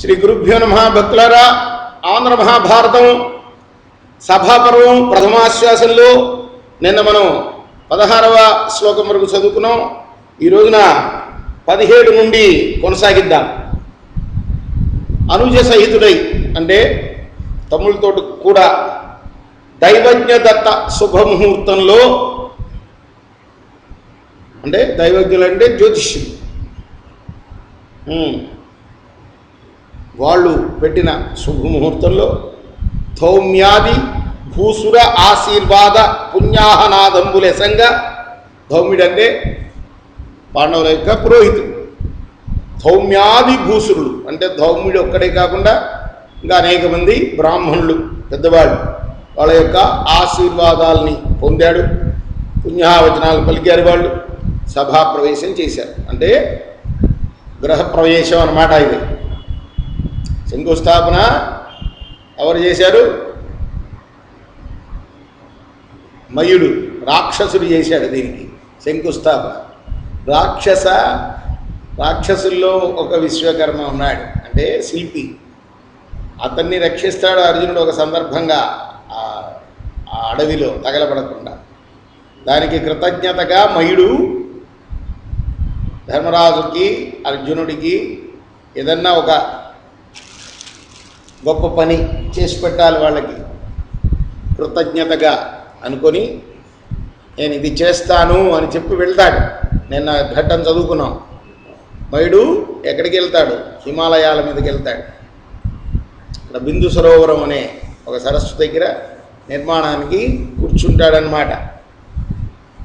శ్రీ గురుభ్యో నమః. భక్తులారా, ఆంధ్ర మహాభారతం సభాపర్వం ప్రథమాశ్వాసంలో నిన్న మనం 16వ శ్లోకం వరకు చదువుకున్నాం. ఈ రోజున 17 నుండి కొనసాగిద్దాం. అనుజ సహితుడై అంటే తమ్ముళ్ళతో కూడా దైవజ్ఞదత్త శుభముహూర్తంలో, అంటే దైవజ్ఞులు అంటే జ్యోతిష్యులు, వాళ్ళు పెట్టిన శుభముహూర్తంలో ధౌమ్యాది భూసుర ఆశీర్వాద పుణ్యాహనాదంబులెసంగా, ధౌమ్యుడు అంటే పాండవుల యొక్క పురోహితుడు, ధౌమ్యాది భూసురులు అంటే ధౌమ్యుడు ఒక్కడే కాకుండా ఇంకా అనేక మంది బ్రాహ్మణులు పెద్దవాళ్ళు వాళ్ళ యొక్క ఆశీర్వాదాలని పొందాడు. పుణ్యవచనాలు పలికారు. వాళ్ళు సభా ప్రవేశం చేశారు. అంటే గృహప్రవేశం అన్నమాట. ఇది శంకుస్థాపన ఎవరు చేశారు? మయుడు రాక్షసుడు చేశాడు దీనికి శంకుస్థాపన. రాక్షసుల్లో ఒక విశ్వకర్మ ఉన్నాడు, అంటే శిల్పి. అతన్ని రక్షిస్తాడు అర్జునుడు ఒక సందర్భంగా ఆ అడవిలో తగలబడకుండా. దానికి కృతజ్ఞతగా మయుడు ధర్మరాజుకి అర్జునుడికి ఏదన్నా ఒక గొప్ప పని చేసి పెట్టాలి వాళ్ళకి కృతజ్ఞతగా అనుకొని, నేను ఇది చేస్తాను అని చెప్పి వెళ్తాడు. నిన్న ఘట్టం చదువుకున్నాం. మయుడు ఎక్కడికి వెళ్తాడు? హిమాలయాల మీదకి వెళ్తాడు. ఇక్కడ బిందు సరోవరం అనే ఒక సరస్సు దగ్గర నిర్మాణానికి కూర్చుంటాడనమాట.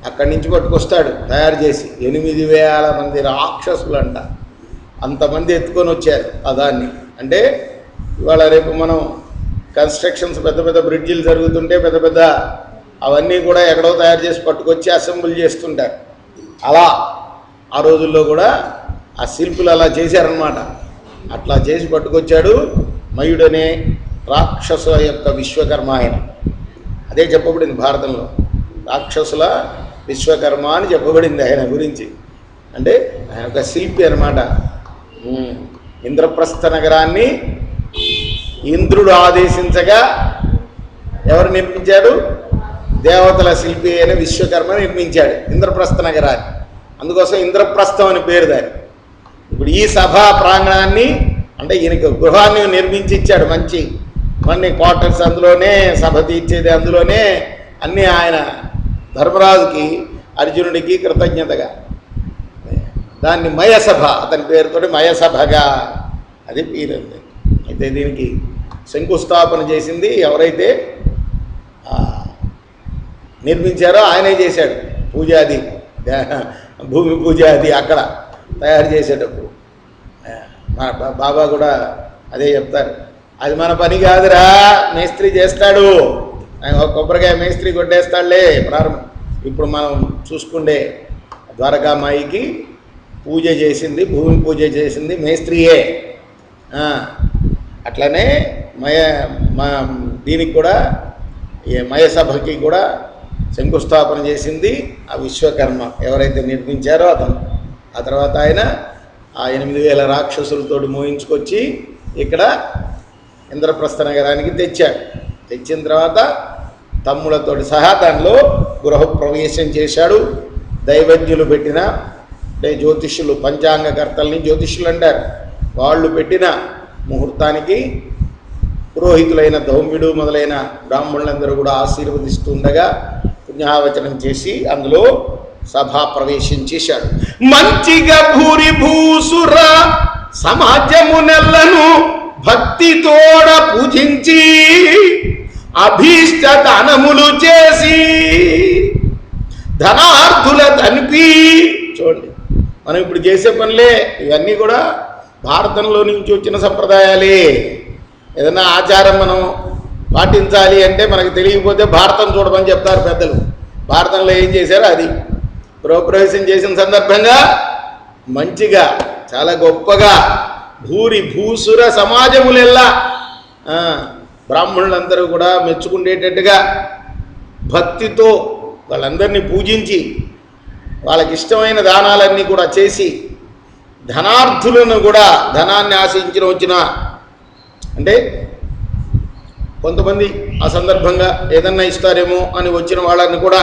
అక్కడి నుంచి పట్టుకొస్తాడు తయారు చేసి. 8,000 మంది రాక్షసులంట, అంతమంది ఎత్తుకొని వచ్చారు ఆ దాన్ని. అంటే ఇవాళ రేపు మనం కన్స్ట్రక్షన్స్ పెద్ద పెద్ద బ్రిడ్జిలు జరుగుతుంటే పెద్ద పెద్ద అవన్నీ కూడా ఎక్కడో తయారు చేసి పట్టుకొచ్చి అసెంబుల్ చేస్తుంటారు. అలా ఆ రోజుల్లో కూడా ఆ శిల్పులు అలా చేశారనమాట. అట్లా చేసి పట్టుకొచ్చాడు మయుడనే రాక్షసుల యొక్క విశ్వకర్మ ఆయన. అదే చెప్పబడింది భారతంలో, రాక్షసుల విశ్వకర్మ అని చెప్పబడింది ఆయన గురించి. అంటే ఆయన ఒక శిల్పి అనమాట. ఇంద్రప్రస్థ నగరాన్ని ఇంద్రుడు ఆదేశించగా ఎవరు నిర్మించాడు? దేవతల శిల్పి అయిన విశ్వకర్మ నిర్మించాడు ఇంద్రప్రస్థ నగరాన్ని. అందుకోసం ఇంద్రప్రస్థం అని పేరు దాన్ని. ఇప్పుడు ఈ సభా ప్రాంగణాన్ని, అంటే ఈయనకి గృహాన్ని నిర్మించి ఇచ్చాడు. మంచి క్వార్టర్స్ అందులోనే, సభ తీర్చేది అందులోనే, అన్నీ ఆయన ధర్మరాజుకి అర్జునుడికి కృతజ్ఞతగా. దాన్ని మయసభ, అతని పేరుతో మయసభగా అది పేరు. అయితే దీనికి శంకుస్థాపన చేసింది ఎవరైతే నిర్మించారో ఆయనే చేశాడు. పూజాది, భూమి పూజ అది అక్కడ తయారు చేసేటప్పుడు మా బాబా కూడా అదే చెప్తారు. అది మన పని కాదురా, మేస్త్రి చేస్తాడు. కొబ్బరికాయ మేస్త్రి కొట్టేస్తాడులే ప్రారంభం. ఇప్పుడు మనం చూసుకుండే ద్వారకామాయికి పూజ చేసింది, భూమి పూజ చేసింది మేస్త్రియే. అట్లనే దీనికి కూడా మయసభకి కూడా శంకుస్థాపన చేసింది ఆ విశ్వకర్మ, ఎవరైతే నిర్మించారో అతను. ఆ తర్వాత ఆయన ఆ 8,000 రాక్షసులతో మోయించుకొచ్చి ఇక్కడ ఇంద్రప్రస్థ నగరానికి తెచ్చాడు. తెచ్చిన తర్వాత తమ్ములతో సహా దానిలో గృహప్రవేశం చేశాడు. దైవజ్ఞులు పెట్టిన, అంటే జ్యోతిష్యులు, పంచాంగకర్తల్ని జ్యోతిష్యులు అంటారు, వాళ్ళు పెట్టిన ముహూర్తానికి పురోహితులైన ధౌమ్యుడు మొదలైన బ్రాహ్మణులందరూ కూడా ఆశీర్వదిస్తుండగా పుణ్యావచనం చేసి అందులో సభా ప్రవేశం చేశాడు. మంచిగా భూరి భూసుర సమాజము నెల్లను భక్తితోడ పూజించి అభీష్ట దానములు చేసి ధనార్థుల తనిపి. చూడండి, మనం ఇప్పుడు చేసే పనులే ఇవన్నీ కూడా భారతంలో నుంచి వచ్చిన సంప్రదాయాలే. ఏదైనా ఆచారం మనం పాటించాలి అంటే మనకు తెలియకపోతే భారతం చూడమని చెప్తారు పెద్దలు. భారతంలో ఏం చేశారో అది. గృహప్రవేశం చేసిన సందర్భంగా మంచిగా, చాలా గొప్పగా భూరి భూసుర సమాజములెల్లా బ్రాహ్మణులందరూ కూడా మెచ్చుకునేటట్టుగా భక్తితో వాళ్ళందరినీ పూజించి వాళ్ళకి ఇష్టమైన దానాలన్నీ కూడా చేసి ధనార్థులను కూడా ధనాన్ని ఆశించిన వచ్చిన అంటే కొంతమంది ఆ సందర్భంగా ఏదన్నా ఇస్తారేమో అని వచ్చిన వాళ్ళని కూడా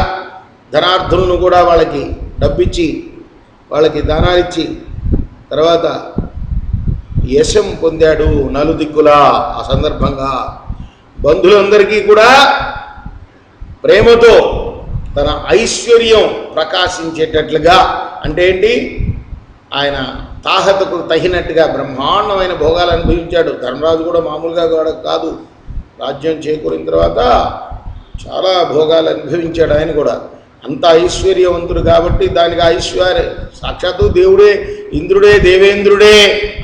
ధనార్థులను కూడా వాళ్ళకి డబ్బిచ్చి వాళ్ళకి దానాలిచ్చి తర్వాత యశం పొందాడు నలుదిక్కులా. ఆ సందర్భంగా బంధువులందరికీ కూడా ప్రేమతో తన ఐశ్వర్యం ప్రకాశించేటట్లుగా అంటే ఏంటి, ఆయన తాహతకు తగినట్టుగా బ్రహ్మాండమైన భోగాలు అనుభవించాడు. ధర్మరాజు కూడా మామూలుగా కాదు, రాజ్యం చేకూరిన తర్వాత చాలా భోగాలు అనుభవించాడు ఆయన కూడా. అంత ఐశ్వర్యవంతుడు కాబట్టి దానికి ఐశ్వర్య సాక్షాత్తు దేవుడే, ఇంద్రుడే, దేవేంద్రుడే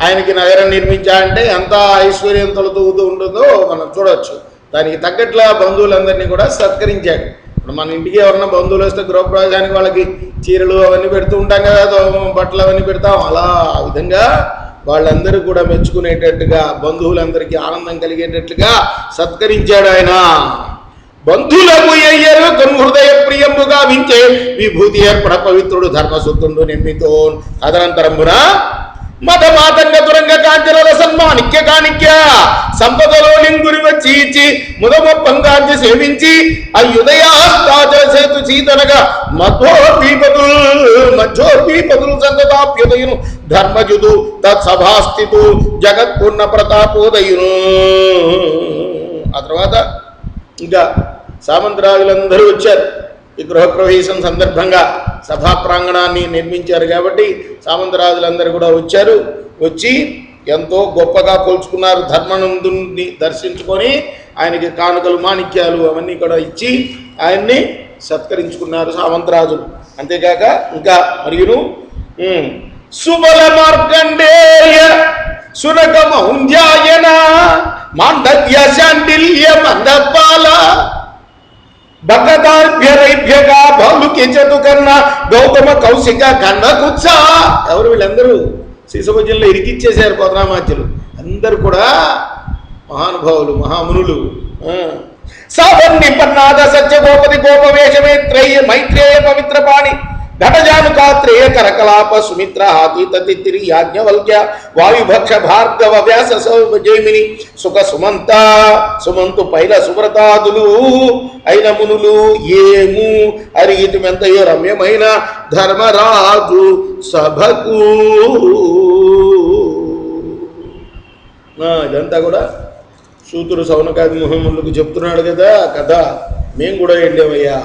ఆయనకి నగరం నిర్మించాలంటే ఎంత ఐశ్వర్యంతో తూగుతూ ఉంటుందో మనం చూడవచ్చు. దానికి తగ్గట్లా బంధువులందరినీ కూడా సత్కరించాడు. ఇప్పుడు మన ఇంటికి ఎవరన్నా బంధువులు వస్తే గృహప్రవేశానికి వాళ్ళకి చీరలు అవన్నీ పెడుతూ ఉంటాం కదా, బట్టలు అవన్నీ పెడతాం. అలా ఆ విధంగా వాళ్ళందరూ కూడా మెచ్చుకునేటట్టుగా బంధువులందరికీ ఆనందం కలిగేటట్లుగా సత్కరించాడు ఆయన. బంధువులకు అయ్యారు తను హృదయ ప్రియంబుగా వించే విభూతి ఏర్పడ పవిత్రుడు ధర్మసుతుండు నిర్మితో తదనంతరమున మత మాతంగ తురంగ కాంచల సన్మానిక్య కానిక్య సంపదలో లింగురి వచ్చి ఇచ్చి ముదమొప్పంగాంచి సేవించి అయ్యుదయాస్తాచల సేతు చీతనగా మధ్యోర్వీపతులు సంతతాప్యుదయును ధర్మజుదు తత్సభాస్థితు జగత్పూర్ణ ప్రతాపోదయును. ఆ తర్వాత ఇంకా సామంతరాజులందరూ వచ్చారు. ఈ గృహప్రవేశం సందర్భంగా సభా ప్రాంగణాన్ని నిర్మించారు కాబట్టి సామంతరాజులందరూ కూడా వచ్చారు. వచ్చి ఎంతో గొప్పగా కొలుచుకున్నారు. ధర్మనందుని దర్శించుకొని ఆయనకి కానుకలు మాణిక్యాలు అవన్నీ కూడా ఇచ్చి ఆయన్ని సత్కరించుకున్నారు సామంతరాజులు. అంతేకాక ఇంకా మరియును సుబల మార్కండేయ సునక మౌంజాయన మాండవ్య శాండిల్య మందపాల భగదాభ్యరైభ్యగా బాలుకి చతుకన్న గౌతమ కౌశిక గంధకుత్స. ఎవరు వీళ్ళందరూ శిశుభజంలో ఇరికిచ్చేశారు కోతరామాచ్యులు. అందరూ కూడా మహానుభావులు, మహామునులు. సావన్ని పన్నాద సత్య గోపతి గోపవేషమేత్రేయ మైత్రేయ పవిత్రపాణి ఘటజానుకాత్రేయ కరకలాప సుమిత్ర హాతీత తిత్తిరి యాజ్ఞవల్క్య వాయుభక్ష భార్గవ వ్యాస జైమిని సుఖ సుమంత సుమంతు పైల సువ్రతాదులు అయిన మునులు ఏము అరిగిటిమెంతయో రమ్యమైన ధర్మరాజు సభకు. ఇదంతా కూడా సూతుడు సౌనకాది ముహములకు చెప్తున్నాడు కదా కథ. మేము కూడా వెళ్ళామయ్యా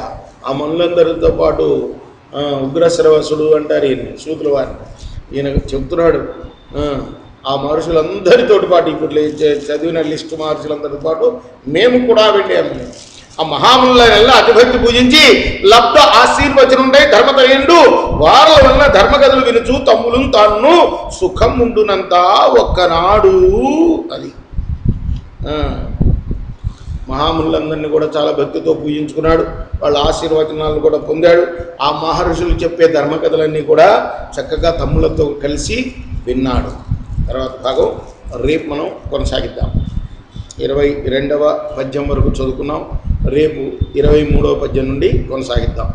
ఆ మనులందరితో పాటు. ఉగ్రశ్రవసుడు అంటారు ఈయన, సూతుల వారిని. ఈయన చెప్తున్నాడు ఆ మహర్షులందరితో పాటు, ఇప్పుడు చదివిన లిస్టు మహర్షులందరితో పాటు మేము కూడా వెళ్ళాము. ఆ మహామునుల అతిభక్తి పూజించి లబ్ధ ఆశీర్వచనుండే ధర్మతయుండు వారి వలన ధర్మకథలు వినుచు తమ్ములు తాను సుఖం ఉండునంత ఒక్కనాడు. అది మహామునులందరినీ కూడా చాలా భక్తితో పూజించుకున్నాడు. వాళ్ళ ఆశీర్వచనాలను కూడా పొందాడు. ఆ మహర్షులు చెప్పే ధర్మకథలన్నీ కూడా చక్కగా తమ్ములతో కలిసి విన్నాడు. తర్వాత భాగం రేపు మనం కొనసాగిద్దాం. 22వ పద్యం వరకు చదువుకున్నాం. రేపు 23వ పద్యం నుండి కొనసాగిద్దాం.